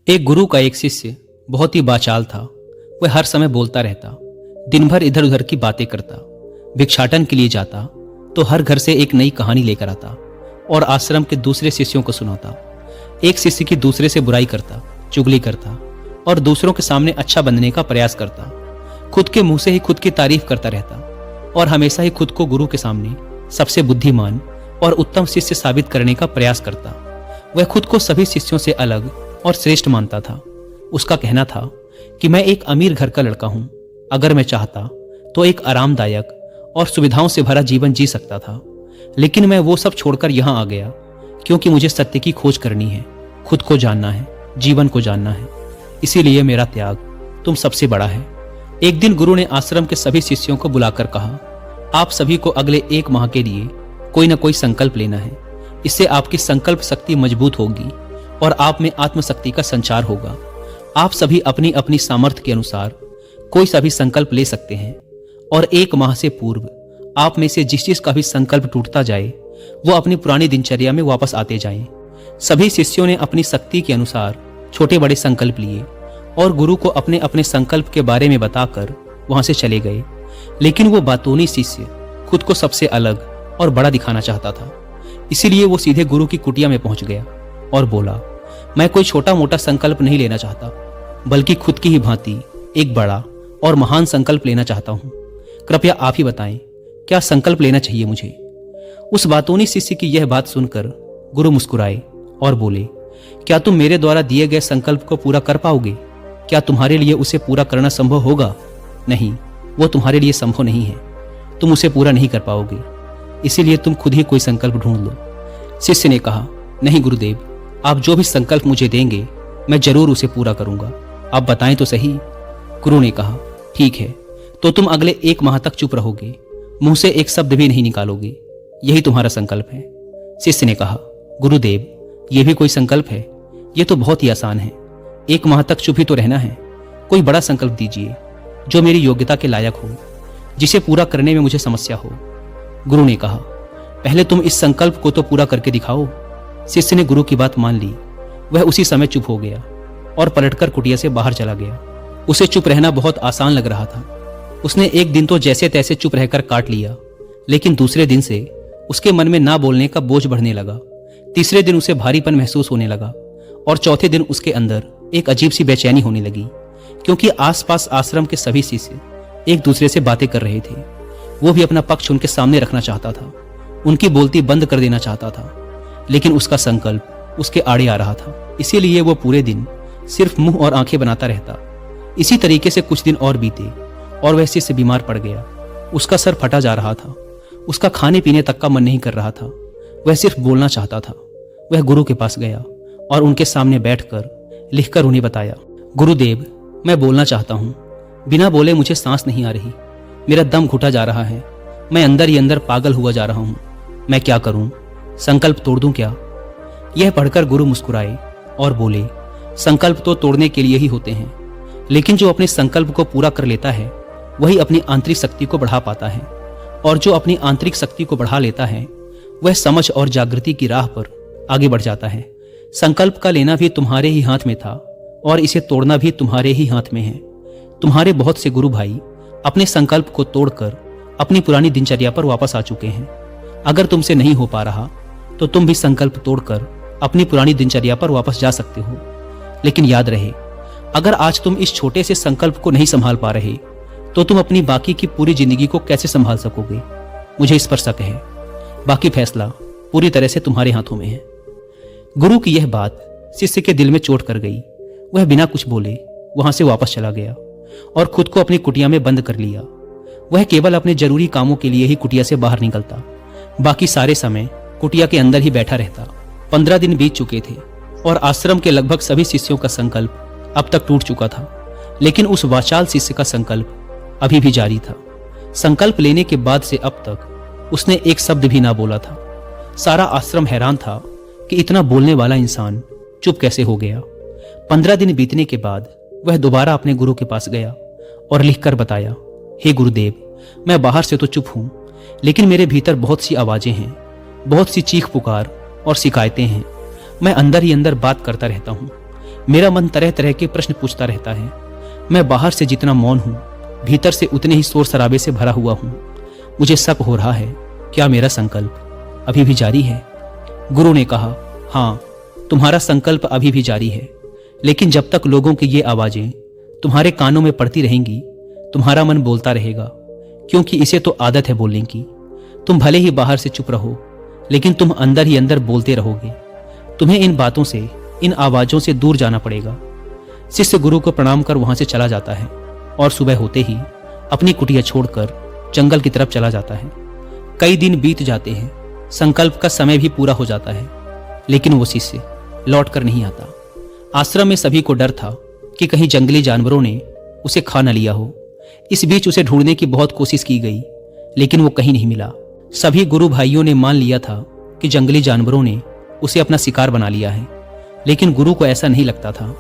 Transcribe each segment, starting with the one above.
एक गुरु का एक शिष्य बहुत ही बाचाल था। वह हर समय बोलता रहता, दिन भर इधर उधर की बातें करता, भिक्षाटन के लिए जाता तो हर घर से एक नई कहानी लेकर आता और आश्रम के दूसरे शिष्यों को सुनाता। एक शिष्य की दूसरे से बुराई करता, चुगली करता और दूसरों के सामने अच्छा बनने का प्रयास करता। खुद के मुंह से ही खुद की तारीफ करता रहता और हमेशा ही खुद को गुरु के सामने सबसे बुद्धिमान और उत्तम शिष्य साबित करने का प्रयास करता। वह खुद को सभी शिष्यों से अलग और श्रेष्ठ मानता था। उसका कहना था कि मैं एक अमीर घर का लड़का हूं, अगर मैं चाहता तो एक आरामदायक और सुविधाओं से भरा जीवन जी सकता था, लेकिन मैं वो सब छोड़कर यहां आ गया क्योंकि मुझे सत्य की खोज करनी है, खुद को जानना है, जीवन को जानना है। इसीलिए मेरा त्याग तुम सबसे बड़ा है। एक दिन गुरु ने आश्रम के सभी शिष्यों को बुलाकर कहा, आप सभी को अगले 1 माह के लिए कोई न कोई संकल्प लेना है। इससे आपकी संकल्प शक्ति मजबूत होगी और आप में आत्मशक्ति का संचार होगा। आप सभी अपनी अपनी सामर्थ्य के अनुसार कोई सा भी संकल्प ले सकते हैं और 1 माह से पूर्व आप में से जिस चीज का भी संकल्प टूटता जाए वो अपनी पुरानी दिनचर्या में वापस आते जाएं। सभी शिष्यों ने अपनी शक्ति के अनुसार छोटे बड़े संकल्प लिए और गुरु को अपने अपने संकल्प के बारे में बताकर वहां से चले गए। लेकिन वो बातूनी शिष्य खुद को सबसे अलग और बड़ा दिखाना चाहता था, इसीलिए वो सीधे गुरु की कुटिया में पहुंच गया और बोला, मैं कोई छोटा मोटा संकल्प नहीं लेना चाहता, बल्कि खुद की ही भांति एक बड़ा और महान संकल्प लेना चाहता हूं। कृपया आप ही बताएं, क्या संकल्प लेना चाहिए मुझे। उस बातूनी शिष्य की यह बात सुनकर गुरु मुस्कुराए और बोले, क्या तुम मेरे द्वारा दिए गए संकल्प को पूरा कर पाओगे? क्या तुम्हारे लिए उसे पूरा करना संभव होगा? नहीं, वो तुम्हारे लिए संभव नहीं है। तुम उसे पूरा नहीं कर पाओगे, इसीलिए तुम खुद ही कोई संकल्प ढूंढ लो। शिष्य ने कहा, नहीं गुरुदेव, आप जो भी संकल्प मुझे देंगे मैं जरूर उसे पूरा करूंगा, आप बताएं तो सही। गुरु ने कहा, ठीक है, तो तुम अगले 1 माह तक चुप रहोगे, मुंह से एक शब्द भी नहीं निकालोगे, यही तुम्हारा संकल्प है। शिष्य ने कहा, गुरुदेव, यह भी कोई संकल्प है? यह तो बहुत ही आसान है। 1 माह तक चुप ही तो रहना है। कोई बड़ा संकल्प दीजिए जो मेरी योग्यता के लायक हो, जिसे पूरा करने में मुझे समस्या हो। गुरु ने कहा, पहले तुम इस संकल्प को तो पूरा करके दिखाओ। शिष्य ने गुरु की बात मान ली। वह उसी समय चुप हो गया और पलटकर कुटिया से बाहर चला गया। उसे चुप रहना बहुत आसान लग रहा था। उसने एक दिन तो जैसे तैसे चुप रहकर काट लिया, लेकिन दूसरे दिन से उसके मन में ना बोलने का बोझ बढ़ने लगा। तीसरे दिन उसे भारीपन महसूस होने लगा और चौथे दिन उसके अंदर एक अजीब सी बेचैनी होने लगी, क्योंकि आसपास आश्रम के सभी शिष्य एक दूसरे से बातें कर रहे थे। वो भी अपना पक्ष उनके सामने रखना चाहता था, उनकी बोलती बंद कर देना चाहता था, लेकिन उसका संकल्प उसके आड़े आ रहा था। इसीलिए वो पूरे दिन सिर्फ मुंह और आंखें बनाता रहता। इसी तरीके से कुछ दिन और बीते और वह शिष्य बीमार पड़ गया। उसका सर फटा जा रहा था, उसका खाने पीने तक का मन नहीं कर रहा था, वह सिर्फ बोलना चाहता था। वह गुरु के पास गया और उनके सामने बैठकर लिखकर उन्हें बताया, गुरुदेव, मैं बोलना चाहता हूँ, बिना बोले मुझे सांस नहीं आ रही, मेरा दम घुटा जा रहा है, मैं अंदर ही अंदर पागल हुआ जा रहा हूँ, मैं क्या करूं? संकल्प तोड़ दूं क्या? यह पढ़कर गुरु मुस्कुराए और बोले, संकल्प तो तोड़ने के लिए ही होते हैं, लेकिन जो अपने संकल्प को पूरा कर लेता है वही अपनी आंतरिक शक्ति को बढ़ा पाता है, और जो अपनी आंतरिक शक्ति को बढ़ा लेता है वह समझ और जागृति की राह पर आगे बढ़ जाता है। संकल्प का लेना भी तुम्हारे ही हाथ में था और इसे तोड़ना भी तुम्हारे ही हाथ में है। तुम्हारे बहुत से गुरु भाई अपने संकल्प को तोड़कर अपनी पुरानी दिनचर्या पर वापस आ चुके हैं। अगर तुमसे नहीं हो पा रहा तो तुम भी संकल्प तोड़कर अपनी पुरानी दिनचर्या पर वापस जा सकते हो। लेकिन याद रहे, अगर आज तुम इस छोटे से संकल्प को नहीं संभाल पा रहे तो तुम अपनी बाकी की पूरी जिंदगी को कैसे संभाल सकोगे? मुझे इस पर शक है। बाकी फैसला पूरी तरह से तुम्हारे हाथों में है। गुरु की यह बात शिष्य के दिल में चोट कर गई। वह बिना कुछ बोले वहां से वापस चला गया और खुद को अपनी कुटिया में बंद कर लिया। वह केवल अपने जरूरी कामों के लिए ही कुटिया से बाहर निकलता, बाकी सारे समय कुटिया के अंदर ही बैठा रहता। 15 दिन बीत चुके थे और आश्रम के लगभग सभी शिष्यों का संकल्प अब तक टूट चुका था, लेकिन उस वाचाल शिष्य का संकल्प अभी भी जारी था। संकल्प लेने के बाद से अब तक उसने एक शब्द भी ना बोला था। सारा आश्रम हैरान था कि इतना बोलने वाला इंसान चुप कैसे हो गया। 15 दिन बीतने के बाद वह दोबारा अपने गुरु के पास गया और लिखकर बताया, हे गुरुदेव, मैं बाहर से तो चुप हूं, लेकिन मेरे भीतर बहुत सी आवाजें हैं, बहुत सी चीख पुकार और शिकायतें हैं। मैं अंदर ही अंदर बात करता रहता हूं, मेरा मन तरह तरह के प्रश्न पूछता रहता है। मैं बाहर से जितना मौन हूं, भीतर से उतने ही शोर शराबे से भरा हुआ हूं। मुझे शक हो रहा है, क्या मेरा संकल्प अभी भी जारी है? गुरु ने कहा, हाँ, तुम्हारा संकल्प अभी भी जारी है, लेकिन जब तक लोगों की ये आवाजें तुम्हारे कानों में पड़ती रहेंगी, तुम्हारा मन बोलता रहेगा, क्योंकि इसे तो आदत है बोलने की। तुम भले ही बाहर से चुप रहो, लेकिन तुम अंदर ही अंदर बोलते रहोगे। तुम्हें इन बातों से, इन आवाजों से दूर जाना पड़ेगा। शिष्य गुरु को प्रणाम कर वहां से चला जाता है और सुबह होते ही अपनी कुटिया छोड़कर जंगल की तरफ चला जाता है। कई दिन बीत जाते हैं, संकल्प का समय भी पूरा हो जाता है, लेकिन वो शिष्य लौट कर नहीं आता। आश्रम में सभी को डर था कि कहीं जंगली जानवरों ने उसे खा न लिया हो। इस बीच उसे ढूंढने की बहुत कोशिश की गई, लेकिन वो कहीं नहीं मिला। सभी गुरु भाइयों ने मान लिया था कि जंगली जानवरों ने उसे अपना शिकार बना लिया है, लेकिन गुरु को ऐसा नहीं लगता था।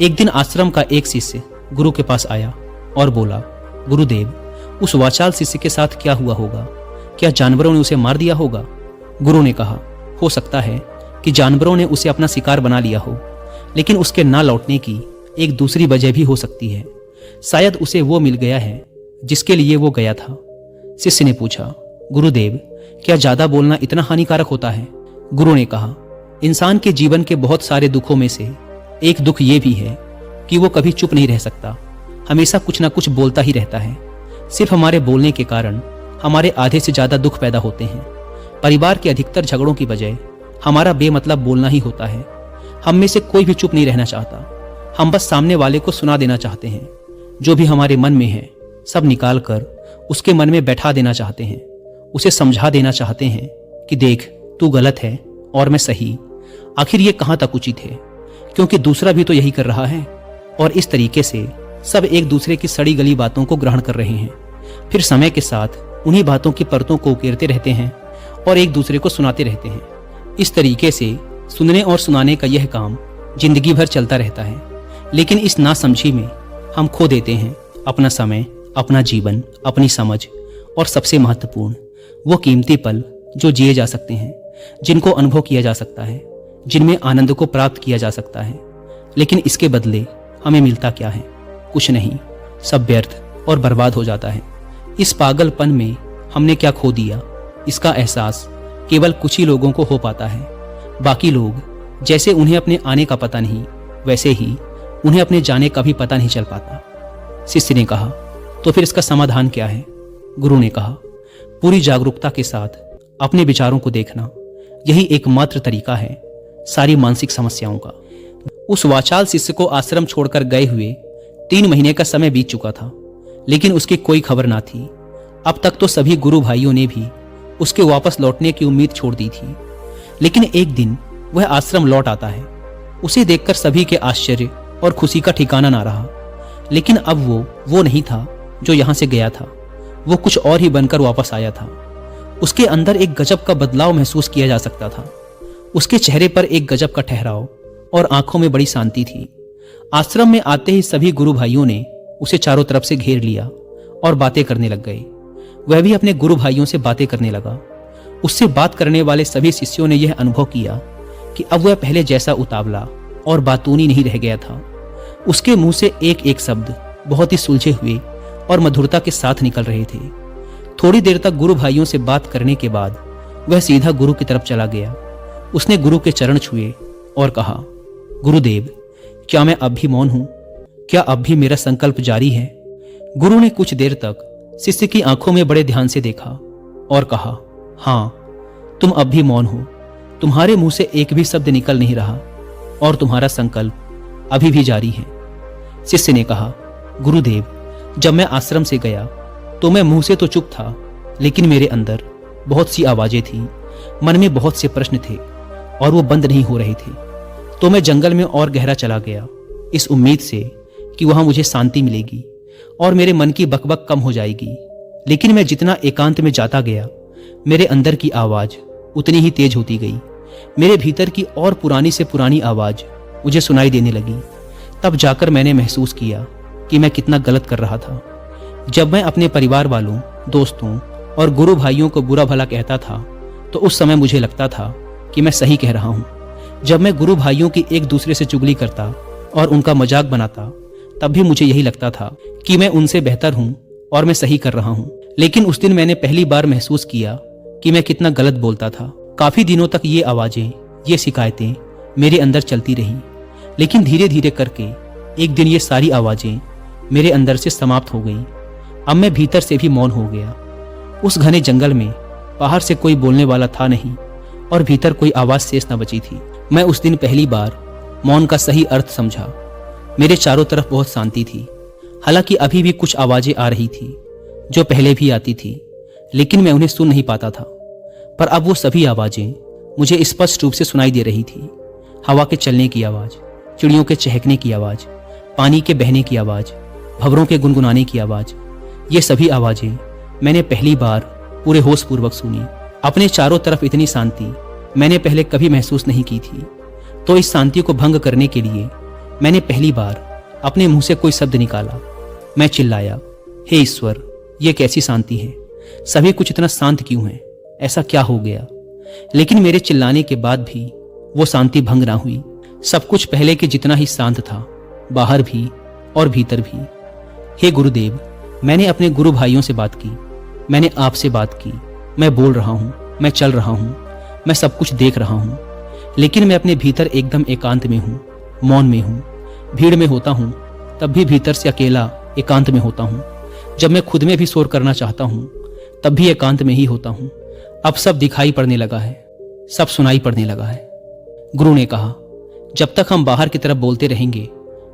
एक दिन आश्रम का एक शिष्य गुरु के पास आया और बोला, गुरुदेव, उस वाचाल शिष्य के साथ क्या हुआ होगा? क्या जानवरों ने उसे मार दिया होगा? गुरु ने कहा, हो सकता है कि जानवरों ने उसे अपना शिकार बना लिया हो, लेकिन उसके ना लौटने की एक दूसरी वजह भी हो सकती है। शायद उसे वो मिल गया है जिसके लिए वो गया था। शिष्य ने पूछा, गुरुदेव, क्या ज्यादा बोलना इतना हानिकारक होता है? गुरु ने कहा, इंसान के जीवन के बहुत सारे दुखों में से एक दुख ये भी है कि वो कभी चुप नहीं रह सकता, हमेशा कुछ ना कुछ बोलता ही रहता है। सिर्फ हमारे बोलने के कारण हमारे आधे से ज्यादा दुख पैदा होते हैं। परिवार के अधिकतर झगड़ों की वजह हमारा बेमतलब बोलना ही होता है। हम में से कोई भी चुप नहीं रहना चाहता। हम बस सामने वाले को सुना देना चाहते हैं। जो भी हमारे मन में है सब निकाल कर उसके मन में बैठा देना चाहते हैं। उसे समझा देना चाहते हैं कि देख, तू गलत है और मैं सही। आखिर ये कहां तक उचित है, क्योंकि दूसरा भी तो यही कर रहा है। और इस तरीके से सब एक दूसरे की सड़ी गली बातों को ग्रहण कर रहे हैं। फिर समय के साथ उन्हीं बातों की परतों को उकेरते रहते हैं और एक दूसरे को सुनाते रहते हैं। इस तरीके से सुनने और सुनाने का यह काम जिंदगी भर चलता रहता है। लेकिन इस नासमझी में हम खो देते हैं अपना समय, अपना जीवन, अपनी समझ और सबसे महत्वपूर्ण वो कीमती पल जो जिए जा सकते हैं, जिनको अनुभव किया जा सकता है, जिनमें आनंद को प्राप्त किया जा सकता है। लेकिन इसके बदले हमें मिलता क्या है? कुछ नहीं, सब व्यर्थ और बर्बाद हो जाता है। इस पागलपन में हमने क्या खो दिया, इसका एहसास केवल कुछ ही लोगों को हो पाता है। बाकी लोग जैसे उन्हें अपने आने का पता नहीं, वैसे ही उन्हें अपने जाने का भी पता नहीं चल पाता। शिष्य ने कहा, तो फिर इसका समाधान क्या है? गुरु ने कहा, पूरी जागरूकता के साथ अपने विचारों को देखना, यही एकमात्र तरीका है सारी मानसिक समस्याओं का। उस वाचाल शिष्य को आश्रम छोड़कर गए हुए 3 महीने का समय बीत चुका था, लेकिन उसकी कोई खबर ना थी। अब तक तो सभी गुरु भाइयों ने भी उसके वापस लौटने की उम्मीद छोड़ दी थी। लेकिन एक दिन वह आश्रम लौट आता है। उसे देखकर सभी के आश्चर्य और खुशी का ठिकाना ना रहा। लेकिन अब वो नहीं था जो यहां से गया था। वो कुछ और ही बनकर वापस आया था। उसके अंदर एक गजब का बदलाव महसूस किया जा सकता था। उसके चेहरे पर एक गजब का ठहराव और आंखों में बड़ी शांति थी। आश्रम में आते ही सभी गुरु भाइयों ने उसे चारों तरफ से घेर लिया और बातें करने लग गए। वह भी अपने गुरु भाइयों से बातें करने लगा। उससे बात करने वाले सभी शिष्यों ने यह अनुभव किया कि अब वह पहले जैसा उतावला और बातूनी नहीं रह गया था। उसके मुंह से एक एक शब्द बहुत ही सुलझे हुए और मधुरता के साथ निकल रहे थे। थोड़ी देर तक गुरु भाइयों से बात करने के बाद वह सीधा गुरु की तरफ चला गया। उसने गुरु के चरण छुए और कहा, गुरुदेव, क्या मैं अब भी मौन हूं? क्या अब भी मेरा संकल्प जारी है? गुरु ने कुछ देर तक शिष्य की आंखों में बड़े ध्यान से देखा और कहा, हाँ, तुम अब भी मौन हो। तुम्हारे मुंह से एक भी शब्द निकल नहीं रहा और तुम्हारा संकल्प अभी भी जारी है। शिष्य ने कहा, गुरुदेव, जब मैं आश्रम से गया तो मैं मुंह से तो चुप था, लेकिन मेरे अंदर बहुत सी आवाजें थीं, मन में बहुत से प्रश्न थे और वो बंद नहीं हो रहे थे। तो मैं जंगल में और गहरा चला गया, इस उम्मीद से कि वहां मुझे शांति मिलेगी और मेरे मन की बकबक कम हो जाएगी। लेकिन मैं जितना एकांत में जाता गया, मेरे अंदर की आवाज उतनी ही तेज होती गई। मेरे भीतर की और पुरानी से पुरानी आवाज मुझे सुनाई देने लगी। तब जाकर मैंने महसूस किया कि मैं कितना गलत कर रहा था। जब मैं अपने परिवार वालों, दोस्तों और गुरु भाइयों को बुरा भला कहता था तो उस समय मुझे लगता था कि मैं सही कह रहा हूं। जब मैं गुरु भाइयों की एक दूसरे से चुगली करता और उनका मजाक बनाता, तब भी मुझे यही लगता था कि मैं उनसे बेहतर हूं और मैं सही कर रहा हूं। लेकिन उस दिन मैंने पहली बार महसूस किया कि मैं कितना गलत बोलता था। काफी दिनों तक ये आवाजें, ये शिकायतें मेरे अंदर चलती रहीं, लेकिन धीरे धीरे करके एक दिन ये सारी आवाजें मेरे अंदर से समाप्त हो गई। अब मैं भीतर से भी मौन हो गया। उस घने जंगल में बाहर से कोई बोलने वाला था नहीं और भीतर कोई आवाज शेष न बची थी। मैं उस दिन पहली बार मौन का सही अर्थ समझा। मेरे चारों तरफ बहुत शांति थी। हालांकि अभी भी कुछ आवाजें आ रही थी जो पहले भी आती थी, लेकिन मैं उन्हें सुन नहीं पाता था। पर अब वो सभी आवाजें मुझे स्पष्ट रूप से सुनाई दे रही थी। हवा के चलने की आवाज, चिड़ियों के चहकने की आवाज, पानी के बहने की आवाज, भंवरों के गुनगुनाने की आवाज, ये सभी आवाजें मैंने पहली बार पूरे होश पूर्वक सुनी। अपने चारों तरफ इतनी शांति मैंने पहले कभी महसूस नहीं की थी। तो इस शांति को भंग करने के लिए मैंने पहली बार अपने मुंह से कोई शब्द निकाला। मैं चिल्लाया, हे ईश्वर, ये कैसी शांति है? सभी कुछ इतना शांत क्यों है? ऐसा क्या हो गया? लेकिन मेरे चिल्लाने के बाद भी वो शांति भंग ना हुई। सब कुछ पहले के जितना ही शांत था, बाहर भी और भीतर भी। हे गुरुदेव, मैंने अपने गुरु भाइयों से बात की, मैंने आपसे बात की। मैं बोल रहा हूँ, मैं चल रहा हूँ, मैं सब कुछ देख रहा हूँ, लेकिन मैं अपने भीतर एकदम एकांत में हूँ, मौन में हूँ। भीड़ में होता हूँ तब भी भीतर से अकेला एकांत में होता हूँ। जब मैं खुद में भी शोर करना चाहता हूँ तब भी एकांत में ही होता हूँ। अब सब दिखाई पड़ने लगा है, सब सुनाई पड़ने लगा है। गुरु ने कहा, जब तक हम बाहर की तरफ बोलते रहेंगे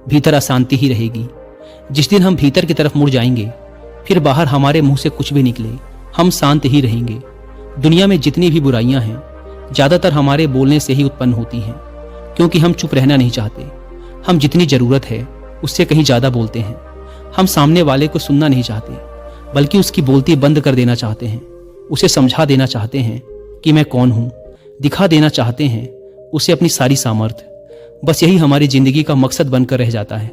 भीतर अशांति ही रहेगी। जिस दिन हम भीतर की तरफ मुड़ जाएंगे फिर बाहर हमारे मुंह से कुछ भी निकले हम शांत ही रहेंगे। दुनिया में जितनी भी बुराइयां हैं ज्यादातर हमारे बोलने से ही उत्पन्न होती हैं, क्योंकि हम चुप रहना नहीं चाहते। हम जितनी जरूरत है उससे कहीं ज्यादा बोलते हैं। हम सामने वाले को सुनना नहीं चाहते, बल्कि उसकी बोलती बंद कर देना चाहते हैं। उसे समझा देना चाहते हैं कि मैं कौन हूं, दिखा देना चाहते हैं उसे अपनी सारी सामर्थ्य। बस यही हमारी जिंदगी का मकसद बनकर रह जाता है।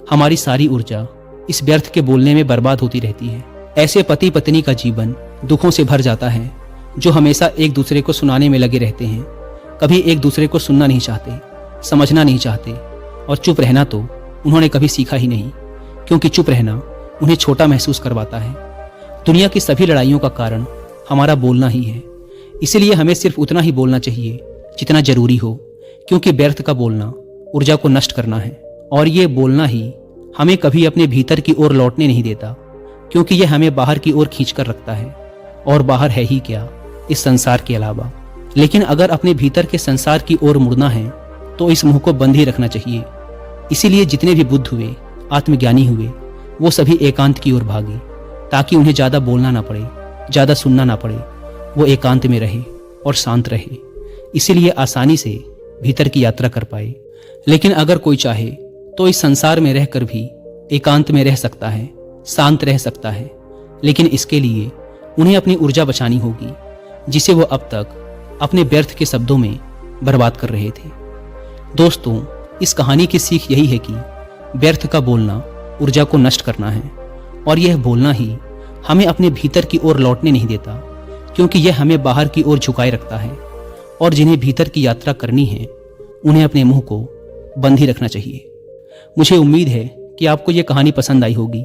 हमारी सारी ऊर्जा इस व्यर्थ के बोलने में बर्बाद होती रहती है। ऐसे पति पत्नी का जीवन दुखों से भर जाता है, जो हमेशा एक दूसरे को सुनाने में लगे रहते हैं। कभी एक दूसरे को सुनना नहीं चाहते, समझना नहीं चाहते, और चुप रहना तो उन्होंने कभी सीखा ही नहीं, क्योंकि चुप रहना उन्हें छोटा महसूस करवाता है। दुनिया की सभी लड़ाइयों का कारण हमारा बोलना ही है। इसीलिए हमें सिर्फ उतना ही बोलना चाहिए जितना जरूरी हो, क्योंकि व्यर्थ का बोलना ऊर्जा को नष्ट करना है, और ये बोलना ही हमें कभी अपने भीतर की ओर लौटने नहीं देता, क्योंकि यह हमें बाहर की ओर खींचकर रखता है। और बाहर है ही क्या इस संसार के अलावा। लेकिन अगर अपने भीतर के संसार की ओर मुड़ना है तो इस मुंह को बंद ही रखना चाहिए। इसीलिए जितने भी बुद्ध हुए, आत्मज्ञानी हुए, वो सभी एकांत की ओर भागे, ताकि उन्हें ज्यादा बोलना ना पड़े, ज्यादा सुनना ना पड़े। वो एकांत में रहे और शांत रहे, इसीलिए आसानी से भीतर की यात्रा कर पाए। लेकिन अगर कोई चाहे तो इस संसार में रहकर भी एकांत में रह सकता है, शांत रह सकता है, लेकिन इसके लिए उन्हें अपनी ऊर्जा बचानी होगी, जिसे वो अब तक अपने व्यर्थ के शब्दों में बर्बाद कर रहे थे। दोस्तों, इस कहानी की सीख यही है कि व्यर्थ का बोलना ऊर्जा को नष्ट करना है, और यह बोलना ही हमें अपने भीतर की ओर लौटने नहीं देता, क्योंकि यह हमें बाहर की ओर झुकाए रखता है। और जिन्हें भीतर की यात्रा करनी है उन्हें अपने मुंह को बंद ही रखना चाहिए। मुझे उम्मीद है कि आपको यह कहानी पसंद आई होगी।